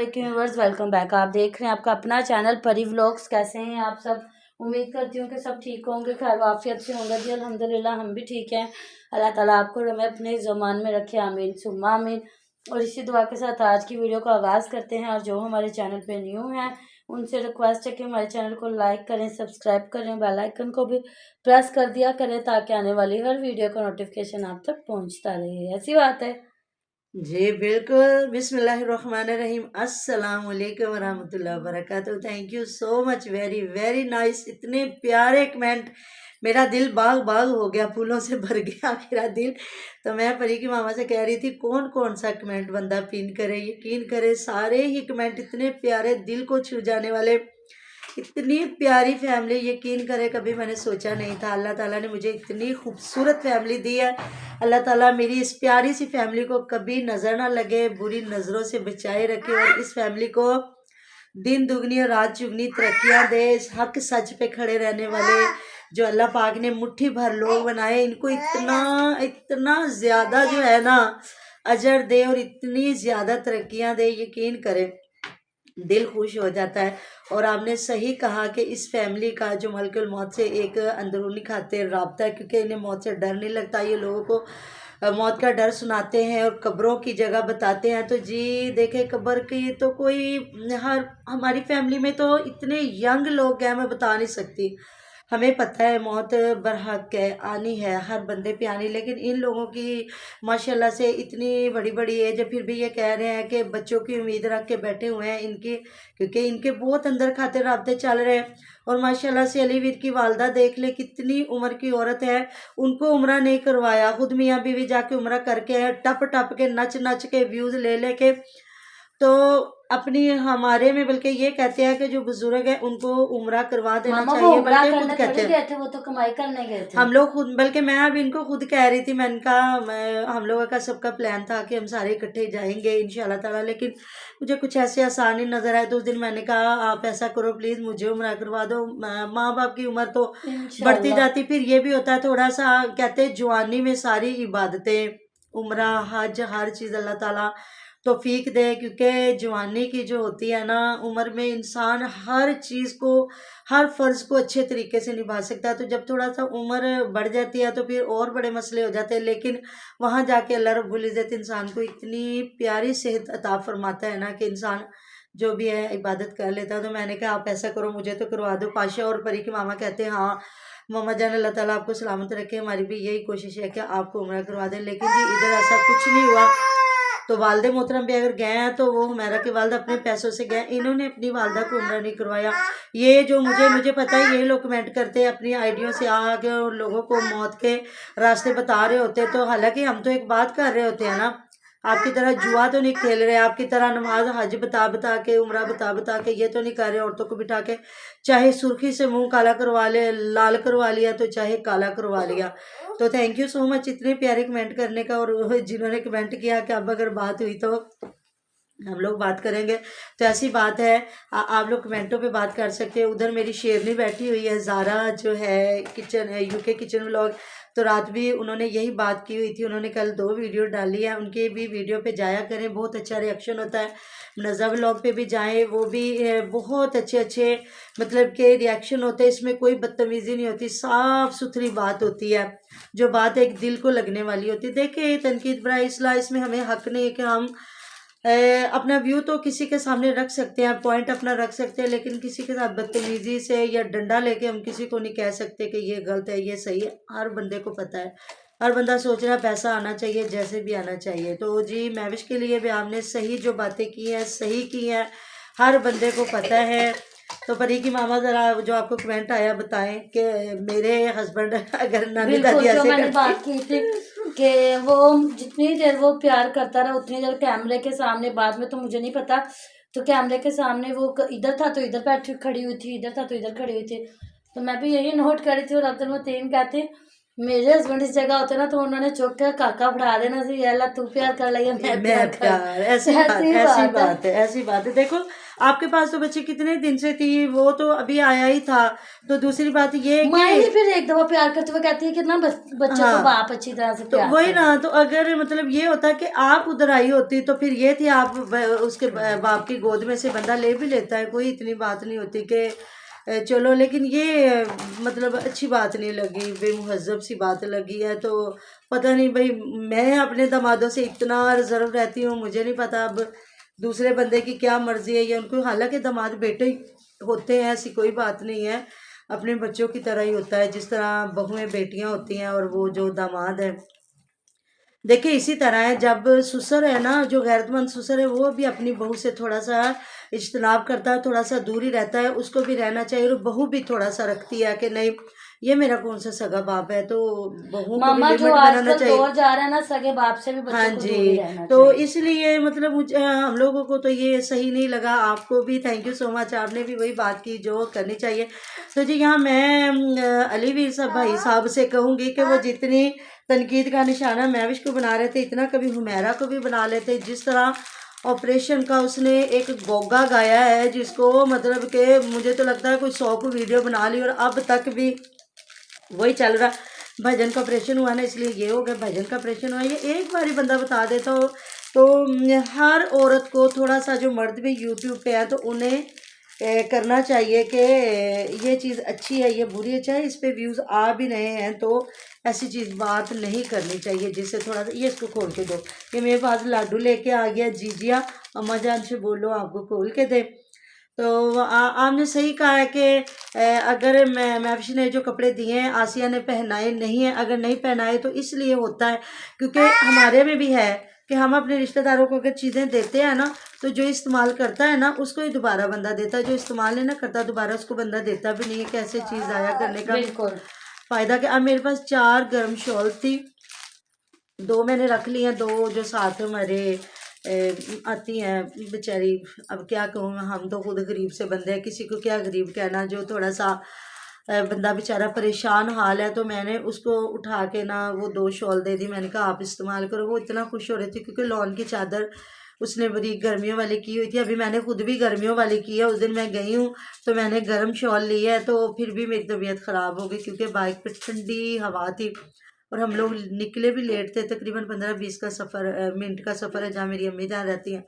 वालेकुम viewers, welcome back. आप देख रहे हैं आपका अपना चैनल परी व्लॉग्स। कैसे हैं आप सब? उम्मीद करती हूँ कि सब ठीक होंगे, खैर वाफियत से होंगे जी। अल्हम्दुलिल्लाह हम भी ठीक हैं। अल्लाह ताला आपको हमें अपने ज़मान में रखे, आमीन सुम्मा आमीन। और इसी दुआ के साथ आज की वीडियो को आगाज़ करते हैं। और जो हमारे चैनल पे न्यू हैं उनसे रिक्वेस्ट है कि हमारे चैनल को लाइक करें, सब्सक्राइब करें, बेल आइकन को भी प्रेस कर दिया करें ताकि आने वाली हर वीडियो का नोटिफिकेशन आप तक पहुँचता रहे। ऐसी बात है जी बिल्कुल। बिस्मिल्लाहिर्रहमानिर्रहीम। अस्सलाम वालेकुम वरहमतुल्लाहि वबरकातुहू। Thank you so much, very very nice. इतने प्यारे कमेंट, मेरा दिल बाग बाग हो गया, फूलों से भर गया मेरा दिल। तो मैं परी की मामा से कह रही थी कौन कौन सा कमेंट बंदा पिन करे। यकीन करे सारे ही कमेंट इतने प्यारे, दिल को छू जाने वाले। इतनी प्यारी फैमिली, यकीन करे कभी मैंने सोचा नहीं था। अल्लाह ताला ने मुझे इतनी खूबसूरत फैमिली दी है। अल्लाह ताला मेरी इस प्यारी सी फैमिली को कभी नज़र ना लगे, बुरी नज़रों से बचाए रखे और इस फैमिली को दिन दुगनी और रात चुगनी तरक्कियाँ दे। इस हक सच पे खड़े रहने वाले जो अल्लाह पाक ने मुट्ठी भर लोग बनाए, इनको इतना इतना ज़्यादा जो है ना अजर दे और इतनी ज़्यादा तरक्कियाँ दे। यकीन करें दिल खुश हो जाता है। और आपने सही कहा कि इस फैमिली का जो मलकुल मौत से एक अंदरूनी खातिर राब्ता है, क्योंकि इन्हें मौत से डर नहीं लगता। ये लोगों को मौत का डर सुनाते हैं और कब्रों की जगह बताते हैं। तो जी देखे कब्र की तो कोई हर हमारी फैमिली में तो इतने यंग लोग हैं, मैं बता नहीं सकती। हमें पता है मौत बरहक है, आनी है, हर बंदे पे आनी। लेकिन इन लोगों की माशाल्लाह से इतनी बड़ी बड़ी एज है, फिर भी ये कह रहे हैं कि बच्चों की उम्मीद रख के बैठे हुए हैं इनकी, क्योंकि इनके बहुत अंदर खाते राब्ते चल रहे हैं। और माशाल्लाह से अलीवीर की वालदा देख ले, कितनी उम्र की औरत है, उनको उम्रा नहीं करवाया, खुद मियाँ बीवी जाके उम्रा करके आए, टप टप के नच नच के व्यूज़ ले ले के। तो अपनी हमारे में बल्कि ये कहते हैं कि जो बुजुर्ग है उनको उम्रा करवा देना मामा, वो चाहिए, उम्रा बल्कि खुद करने कहते थोड़ी हैं। गए थे, वो तो कमाई करने गए थे। हम लोग खुद, बल्कि मैं अब इनको खुद कह रही थी, मैंने कहा हम लोगों का सबका प्लान था कि हम सारे इकट्ठे जाएंगे इंशाल्लाह ताला, लेकिन मुझे कुछ ऐसे आसान ही नजर आए। तो उस दिन मैंने कहा आप ऐसा करो प्लीज मुझे उम्रा करवा दो। माँ बाप की उम्र तो बढ़ती इंशाल्लाह जाती, फिर ये भी होता है थोड़ा सा, कहते हैं जवानी में सारी इबादतें, उम्रा, हज, हर चीज़ अल्लाह ताला तौफीक दे। क्योंकि जवानी की जो होती है ना उम्र में, इंसान हर चीज़ को, हर फ़र्ज़ को अच्छे तरीके से निभा सकता है। तो जब थोड़ा सा उम्र बढ़ जाती है तो फिर और बड़े मसले हो जाते हैं। लेकिन वहाँ जाके अल्लाह रब्बुल इज़्ज़त इंसान को इतनी प्यारी सेहत अता फरमाता है ना कि इंसान जो भी है इबादत कर लेता है। तो मैंने कहा आप ऐसा करो मुझे तो करवा दो। पाशा और परी के मामा कहते हैं हाँ मामा जान अल्लाह ताला आपको सलामत रखे, हमारी भी यही कोशिश है कि आपको उम्र करवा दें। लेकिन जी इधर ऐसा कुछ नहीं हुआ। तो वालदे मोहतरम भी अगर गए हैं तो वो हुमैरा के वालदा अपने पैसों से गए, इन्होंने अपनी वालदा को उम्रा नहीं करवाया। ये जो मुझे पता है यही लोग कमेंट करते हैं अपनी आइडियों से आके और लोगों को मौत के रास्ते बता रहे होते हैं। तो हालांकि हम तो एक बात कर रहे होते हैं ना, आपकी तरह जुआ तो नहीं खेल रहे, आपकी तरह नमाज हज बता बता के, उम्रा बता बता के ये तो नहीं कर रहे औरतों को बिठा के, चाहे सुर्खी से मुंह काला करवा ले, लाल करवा लिया तो चाहे काला करवा लिया। तो थैंक यू सो मच इतने प्यारे कमेंट करने का। और जिन्होंने कमेंट किया कि अब अगर बात हुई तो हम लोग बात करेंगे, तो ऐसी बात है आप लोग कमेंटों पे बात कर सकते हैं। उधर मेरी शेरनी बैठी हुई है, ज़ारा जो है किचन है, यूके किचन व्लॉग। तो रात भी उन्होंने यही बात की हुई थी, उन्होंने कल 2 वीडियो डाली है, उनके भी वीडियो पे जाया करें, बहुत अच्छा रिएक्शन होता है। नज़ा व्लॉग पे भी जाएं, वो भी बहुत अच्छे अच्छे मतलब के रिएक्शन होते हैं। इसमें कोई बदतमीज़ी नहीं होती, साफ़ सुथरी बात होती है, जो बात एक दिल को लगने वाली होती है। देखिए तनकीद बरा इसला, इसमें हमें हक नहीं है कि हम अपना व्यू तो किसी के सामने रख सकते हैं, पॉइंट अपना रख सकते हैं, लेकिन किसी के साथ बदतमीजी से या डंडा लेके हम किसी को नहीं कह सकते कि ये गलत है ये सही है। हर बंदे को पता है, हर बंदा सोच रहा है पैसा आना चाहिए, जैसे भी आना चाहिए। तो जी महविश के लिए भी आपने सही जो बातें की हैं सही की हैं, हर बंदे को पता है। तो परी की मामा ज़रा जो आपको कमेंट आया बताएं कि मेरे हस्बैंड अगर नानी दादी बिल्कुल, जो ऐसे मैंने बात करती। की थी कि वो जितनी देर वो प्यार करता रहा उतनी देर कैमरे के सामने, बाद में तो मुझे नहीं पता। तो कैमरे के सामने वो इधर था तो इधर बैठी खड़ी हुई थी, इधर था तो इधर खड़ी हुई थी। तो मैं भी यही नोट कर रही थी। और अब्दुल मतीन कहते मेरे हस्बैंड इस जगह होते ना तो उन्होंने चुप कर काका बढ़ा देना सी, अल्लाह तू प्यार कर लिया मैं मैं प्यार कर, प्यार, ऐसी बात है, ऐसी बात है। देखो आपके पास तो बच्चे कितने दिन से थी, वो तो अभी आया ही था। तो दूसरी बात ये है माँ ही कि फिर एक दफा प्यार करते हुए कहती है कि ना बच्चे को हाँ, बाप अच्छी तरह से तो प्यार वही करे। ना, तो अगर मतलब ये होता कि आप उधर आई होती तो फिर ये थी आप उसके बाप की गोद में से बंदा ले भी लेता है, कोई इतनी बात नहीं होती कि चलो। लेकिन ये मतलब अच्छी बात नहीं लगी, बेमुहज्जब सी बात लगी है। तो पता नहीं भाई, मैं अपने दामादों से इतना रिजर्व रहती हूँ, मुझे नहीं पता अब दूसरे बंदे की क्या मर्जी है या उनको। हालांकि दामाद बेटे होते हैं, ऐसी कोई बात नहीं है, अपने बच्चों की तरह ही होता है, जिस तरह बहुएं बेटियां होती हैं और वो जो दामाद है। देखिए इसी तरह है, जब ससुर है ना, जो गैरतमंद ससुर है, वो भी अपनी बहू से थोड़ा सा इज्तनाब करता है, थोड़ा सा दूरी रहता है, उसको भी रहना चाहिए। और बहू भी थोड़ा सा रखती है कि नहीं ये मेरा कौन सा सगा बाप है, तो बहुओं को भी मामा जो लिमिट बनाना आजकल चाहिए। दौर जा रहा है ना, सगे बाप से भी हाँ बच्चों को दूर ही जी, रहना तो चाहिए। इसलिए मतलब मुझे हम लोगों को तो ये सही नहीं लगा। आपको भी थैंक यू सो मच, आपने भी वही बात की जो करनी चाहिए। तो जी यहाँ मैं अलीवीर साहब भाई साहब से कहूँगी कि वो जितनी तनकीद का निशाना महविश को बना रहे थे, इतना कभी हुमैरा को भी बना लेते। जिस तरह ऑपरेशन का उसने एक गोगा गाया है, जिसको मतलब कि मुझे तो लगता है कोई 100 को वीडियो बना ली और अब तक भी वही चल रहा। भजन का ऑपरेशन हुआ ना, इसलिए ये हो गया, भजन का ऑपरेशन हुआ। ये एक बार ही बंदा बता देता हो तो हर औरत को थोड़ा सा, जो मर्द भी यूट्यूब पे है तो उन्हें करना चाहिए कि ये चीज़ अच्छी है, ये बुरी है। चाहे इस पे व्यूज़ आ भी रहे हैं तो ऐसी चीज़ बात नहीं करनी चाहिए, जिससे थोड़ा सा। ये इसको खोल के दो, ये मेरे पास लाडू लेके आ गया। जीजिया अम्मा जान से बोलो आपको खोल के दे। तो आपने सही कहा है कि अगर महविश ने जो कपड़े दिए हैं आसिया ने पहनाए नहीं है, अगर नहीं पहनाए तो इसलिए होता है क्योंकि हमारे में भी है कि हम अपने रिश्तेदारों को अगर चीज़ें देते हैं ना, तो जो इस्तेमाल करता है ना उसको ही दोबारा बंदा देता है, जो इस्तेमाल नहीं ना करता दोबारा उसको बंदा देता भी नहीं है। कैसे चीज़ आया करने का बिल्कुल। फ़ायदा। कि अब मेरे पास 4 गर्म शॉल थी, 2 मैंने रख ली हैं, 2 जो साथ हमारे आती हैं बेचारी। अब क्या कहूँ, हम तो खुद गरीब से बंदे हैं, किसी को क्या गरीब कहना। जो थोड़ा सा बंदा बेचारा परेशान हाल है, तो मैंने उसको उठा के ना वो 2 शॉल दे दी। मैंने कहा आप इस्तेमाल करो। वो इतना खुश हो रही थी क्योंकि लॉन की चादर उसने बड़ी गर्मियों वाली की हुई थी। अभी मैंने खुद भी गर्मियों वाली की है। उस दिन मैं गई हूँ तो मैंने गर्म शॉल ली है, तो फिर भी मेरी तबीयत ख़राब हो गई क्योंकि बाइक पे ठंडी हवा थी और हम लोग निकले भी लेट थे। तकरीबन 15-20 का सफ़र मिनट का सफ़र है जहाँ मेरी अम्मी जान रहती हैं।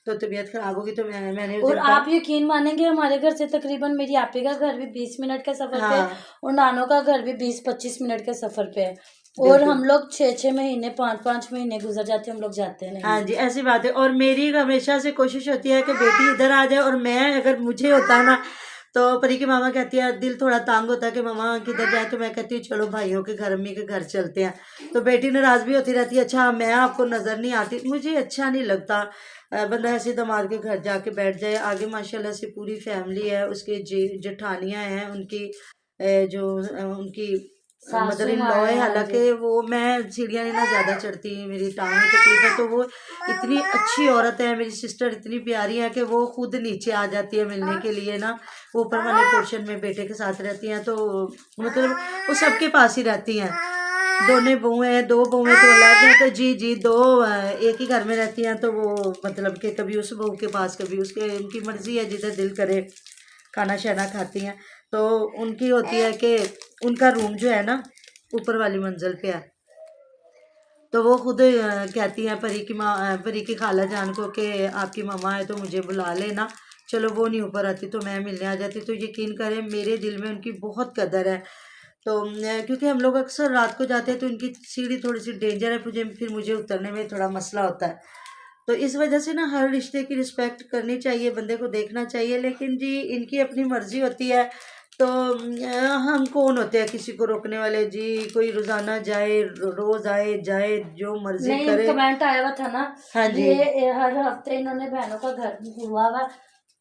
तो तबीयत ख़राब होगी तो मैंने उस और दिन आप कहा यकीन मानेंगे, हमारे घर से तकरीबन मेरी आपी का घर भी 20 मिनट के सफर पे है हाँ और नानो का घर भी 20-25 मिनट के सफर पे है। और बिल्कुल। हम लोग 6-6 महीने 5-5 महीने गुजर जाते हैं, हम लोग जाते हाँ नहीं। जी, ऐसी बात है। और मेरी हमेशा से कोशिश होती है कि बेटी इधर आ जाए, और मैं अगर मुझे होता है ना, तो परी की मामा कहती है दिल थोड़ा तंग होता है कि मामा किधर जाए, तो मैं कहती हूँ चलो भाइयों के घर, अम्मी के घर चलते हैं। तो बेटी नाराज़ भी होती रहती है, अच्छा मैं आपको नज़र नहीं आती। मुझे अच्छा नहीं लगता बंदा ऐसे दामाद के घर जाके बैठ जाए। आगे माशाल्लाह से पूरी फैमिली है, उसके जेठानियाँ हैं, उनकी उनकी मदर सासू इन माँ लॉ है। है, हाँ जी। हालांकि वो, मैं सीढ़ियाँ नहीं ना ज़्यादा चढ़ती, मेरी टांग में तकलीफ है, तो वो इतनी अच्छी औरत है, मेरी सिस्टर इतनी प्यारी है कि वो खुद नीचे आ जाती है मिलने के लिए ना। वो ऊपर वाले पोर्शन में बेटे के साथ रहती हैं, तो मतलब वो सबके पास ही रहती हैं। दोनों बहुएं हैं, 2 बहुएं तो अलग हैं, तो जी जी 2 एक ही घर में रहती हैं। तो वो मतलब कि कभी उस बहू के पास, कभी उसके, उनकी मर्जी है, जिधर दिल करे खाना शाना खाती हैं। तो उनकी होती है कि उनका रूम जो है ना ऊपर वाली मंजिल पे है, तो वो खुद कहती हैं परी की माँ, परी की खाला जान को कि आपकी मम्मा है तो मुझे बुला लेना। चलो वो नहीं ऊपर आती तो मैं मिलने आ जाती। तो यकीन करें मेरे दिल में उनकी बहुत कदर है। तो क्योंकि हम लोग अक्सर रात को जाते हैं तो इनकी सीढ़ी थोड़ी सी डेंजर है, मुझे उतरने में थोड़ा मसला होता है। तो इस वजह से ना हर रिश्ते की रिस्पेक्ट करनी चाहिए, बंदे को देखना चाहिए। लेकिन जी इनकी अपनी मर्जी होती है, तो हम कौन होते हैं किसी को रोकने वाले जी। कोई रोजाना जाए, रोज आए जाए, जो मर्जी नहीं, करे। कमेंट आया हुआ था ना, हाँ जी। ये हर हफ्ते इन्होंने बहनों का घर हुआ हुआ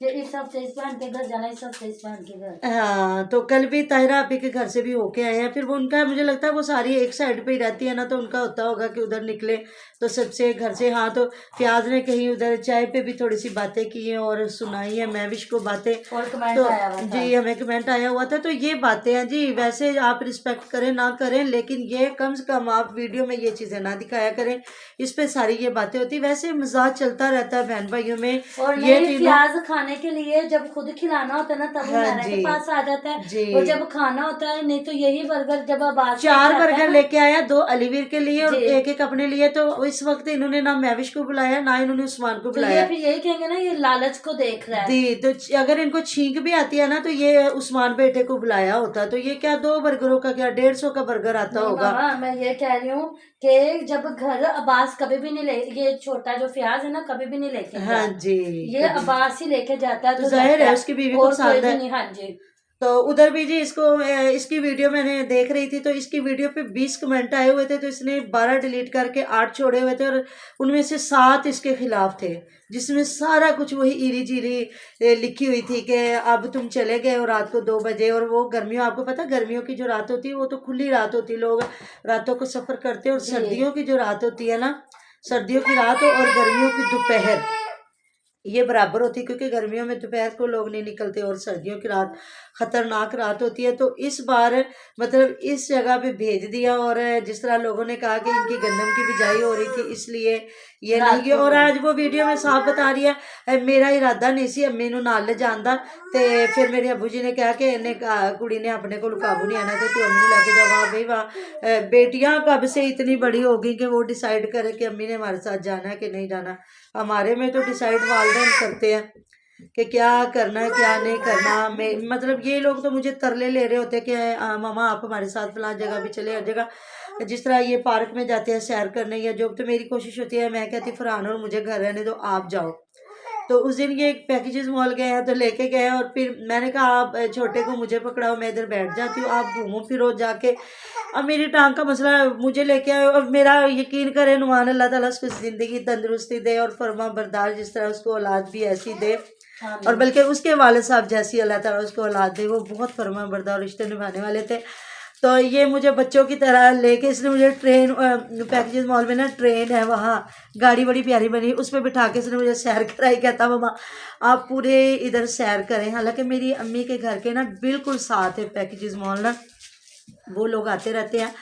कि इस हफ्ते इस बहन के घर जाना, इस हफ्ते इस बहन के घर। हाँ, तो कल भी ताहिरा आपी के घर से भी होके आए हैं। फिर वो उनका मुझे लगता है वो सारी एक साइड पे ही रहती है ना, तो उनका होता होगा कि उधर निकले तो सबसे घर से। हाँ, तो फ्याज ने कहीं उधर चाय पे भी थोड़ी सी बातें की हैं और सुनाई है महविश को बातें। और कमेंट तो आया हुआ था। जी हमें कमेंट आया हुआ था। तो ये बातें हैं जी, वैसे आप रिस्पेक्ट करें ना करें, लेकिन ये कम से कम आप वीडियो में ये चीज़ें ना दिखाया करें। इस पे सारी ये बातें होती, वैसे मजाक चलता रहता है बहन भाइयों में। और ये नहीं, तीनों प्याज खाने के लिए जब खुद खिलाना होता है ना तब वो हाँ नाना के जी पास आ जाता है, जी और जब खाना होता है नहीं तो यही बर्गर जब आवाज 4 बर्गर लेके आया, 2 अलीवीर के लिए और जी। एक अपने लिए। तो इस वक्त इन्होंने ना महविश को बुलाया ना इन्होंने उस्मान को तो ये बुलाया। फिर यही कहेंगे ना ये लालच को देख रहा है। दी तो अगर इनको छींक भी आती है ना तो ये उस्मान बेटे को बुलाया होता। तो ये क्या 2 बर्गरों का क्या 150 का बर्गर आता नहीं होगा। मामा, मैं ये कह रही हूँ कि जब घर अब्बास कभी भी नहीं ले, ये छोटा जो फ्याज है ना कभी भी नहीं लेके हाँ गया, जी ये अब्बास ही लेके जाता है तो तो जाहिर जाता है है, उसकी बीवी को और कोई पसंद भी है। नहीं। हाँ जी। तो उधर भी जी इसको इसकी वीडियो मैंने देख रही थी, तो इसकी वीडियो पे 20 कमेंट आए हुए थे, तो इसने 12 डिलीट करके 8 छोड़े हुए थे, और उनमें से 7 इसके खिलाफ थे, जिसमें सारा कुछ वही ईरी जीरी लिखी हुई थी कि अब तुम चले गए और रात को 2 बजे। और वो गर्मियों, आपको पता गर्मियों की जो रात होती है वो तो खुली रात होती है, लोग रातों को सफर करते हैं। और जी। सर्दियों की जो रात होती है ना, सर्दियों की रात और गर्मियों की दोपहर ये बराबर होती है, क्योंकि गर्मियों में दोपहर को लोग नहीं निकलते और सर्दियों की रात खतरनाक रात होती है। तो इस बार मतलब इस जगह पे भेज दिया, और जिस तरह लोगों ने कहा कि इनकी गंदम की बिजाई हो रही थी इसलिए ये रात नहीं गया। को और भी। आज वो वीडियो में साफ बता रही है मेरा इरादा नहीं सी अम्मी नूं नाल ले जांदा, ते फिर मेरे अबू जी ने कहा कि इन्हें कुड़ी ने अपने को काबू नहीं आना, तो तू अम्मी नूं लेके जा। वाह भाई वाह, बेटियां कब से इतनी बड़ी हो गई कि वो डिसाइड करे कि अम्मी ने हमारे साथ जाना है कि नहीं जाना। हमारे में तो डिसाइड वालिदैन करते हैं कि क्या करना है क्या नहीं करना। मैं मतलब ये लोग तो मुझे तरले ले रहे होते हैं कि मामा आप हमारे साथ फलां जगह भी चले, हर जगह जिस तरह ये पार्क में जाते हैं सैर करने या जो। तो मेरी कोशिश होती है, मैं कहती फरहान और मुझे घर रहने दो, आप जाओ। तो उस दिन ये पैकेजेस मॉल गए हैं तो लेके गए, और फिर मैंने कहा आप छोटे को मुझे पकड़ाओ, मैं इधर बैठ जाती हूँ, आप घूमो फिरो जाके। अब मेरी टांग का मसला है, मुझे लेके आए। और मेरा यकीन करें नुमान अल्लाह ताला उसको ज़िंदगी तंदुरुस्ती दे और फरमा बरदार, जिस तरह उसको औलाद भी ऐसी दे, और बल्कि उसके वालिद साहब जैसी अल्लाह ताला उसको औलाद दे। वो बहुत फरमा बरदार रिश्ते निभाने वाले थे। तो ये मुझे बच्चों की तरह लेके इसने मुझे ट्रेन पैकेजेस मॉल में ना ट्रेन है वहाँ, गाड़ी बड़ी प्यारी बनी, उस पर बिठा के इसने मुझे सैर कराई। कहता मम्मा आप पूरे इधर सैर करें। हालांकि मेरी अम्मी के घर के ना बिल्कुल साथ है पैकेजेस मॉल ना, वो लोग आते रहते हैं।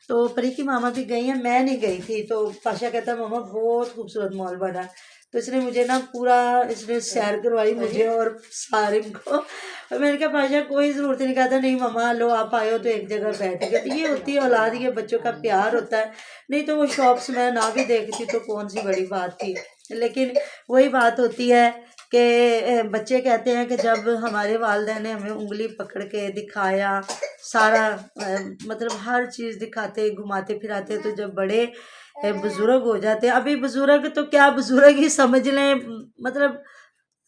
तो परी की मामा भी गई हैं, मैं नहीं गई थी। तो पाशा कहता मामा बहुत खूबसूरत मॉल बना है। तो इसने मुझे ना पूरा इसने सैर करवाई मुझे और सारिम को। और मैंने कहा पाशा कोई ज़रूरत नहीं। कहता नहीं मामा लो आप आए हो तो एक जगह बैठ गए। तो ये होती है औलाद, ये बच्चों का प्यार होता है। नहीं तो वो शॉप्स मैं ना भी देखती तो कौन सी बड़ी बात थी। लेकिन वही बात होती है कि बच्चे कहते हैं कि जब हमारे वालिदैन ने हमें उंगली पकड़ के दिखाया, सारा मतलब हर चीज़ दिखाते घुमाते फिराते, तो जब बड़े बुजुर्ग हो जाते हैं, अभी बुजुर्ग तो क्या बुजुर्ग ही समझ लें, मतलब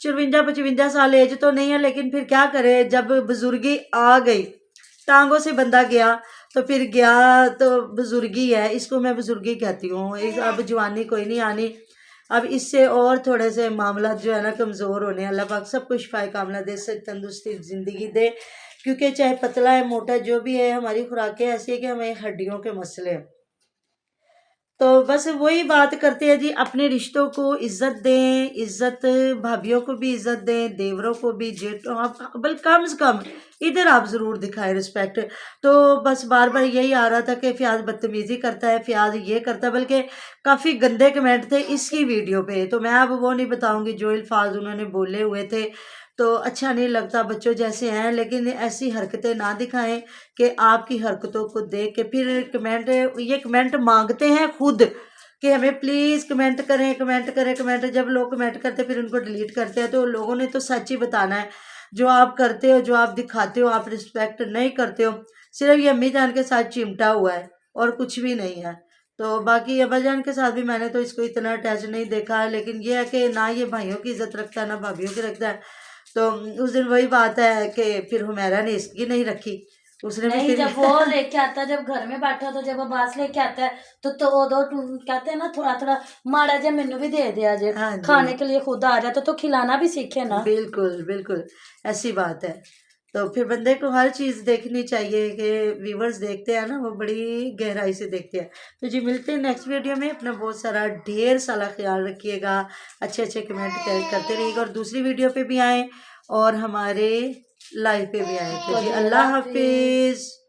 54-55 साल एज तो नहीं है, लेकिन फिर क्या करे, जब बुजुर्गी आ गई टांगों से बंदा गया तो फिर गया तो बुजुर्गी है। इसको मैं बुजुर्गी कहती हूँ। अब जवानी कोई नहीं आनी, अब इससे और थोड़े से मामला जो है ना कमज़ोर होने। अल्लाह पाक सबको शिफाए कामला दे, से तंदुरुस्ती ज़िंदगी दे, क्योंकि चाहे पतला है मोटा जो भी है, हमारी खुराकें ऐसी है कि हमें हड्डियों के मसले हैं। तो बस वही बात करते हैं जी, अपने रिश्तों को इज्जत दें, इज्जत भाभीयों को भी इज्जत दें, देवरों को भी, जेठों आप बल्कि कम से कम इधर आप ज़रूर दिखाएं रिस्पेक्ट। तो बस बार बार यही आ रहा था कि फ़याज़ बदतमीज़ी करता है, फ़याज़ ये करता है, बल्कि काफ़ी गंदे कमेंट थे इसकी वीडियो पे। तो मैं अब वो नहीं बताऊंगी जो अल्फाज उन्होंने बोले हुए थे, तो अच्छा नहीं लगता, बच्चों जैसे हैं। लेकिन ऐसी हरकतें ना दिखाएं कि आपकी हरकतों को देख के फिर ये कमेंट मांगते हैं खुद कि हमें प्लीज़ कमेंट करें कमेंट करें कमेंट। जब लोग कमेंट करते फिर उनको डिलीट करते हैं। तो लोगों ने तो सच ही बताना है, जो आप करते हो, जो आप दिखाते हो, आप रिस्पेक्ट नहीं करते हो। सिर्फ ये अम्मी जान के साथ चिमटा हुआ है और कुछ भी नहीं है। तो बाकी अब्बा जान के साथ भी मैंने तो इसको इतना अटैच नहीं देखा है। लेकिन ये है कि ना ये भाइयों की इज्जत रखता है ना भाभीयों की रखता है। तो उस दिन वही बात है कि फिर हुमैरा ने इसकी नहीं रखी, उसने भी नहीं, फिर जब वो लेके आता है, जब घर में बैठा तो जब अब्बास लेके आता है तो वो दो कहते हैं ना, थोड़ा थोड़ा माड़ा जे मैनू भी दे दिया जे, हाँ जी, खाने के लिए खुद आ जाता तो खिलाना भी सीखे ना। बिल्कुल बिल्कुल ऐसी बात है। तो फिर बंदे को हर चीज़ देखनी चाहिए कि व्यूवर्स देखते हैं ना, वो बड़ी गहराई से देखते हैं। तो जी मिलते हैं नेक्स्ट वीडियो में। अपना बहुत सारा ढेर सारा ख्याल रखिएगा, अच्छे अच्छे कमेंट करते रहिएगा, और दूसरी वीडियो पे भी आएँ और हमारे लाइव पे भी आएँ। तो तो जी जी अल्लाह अल्लाह हाफिज। हाफिज़।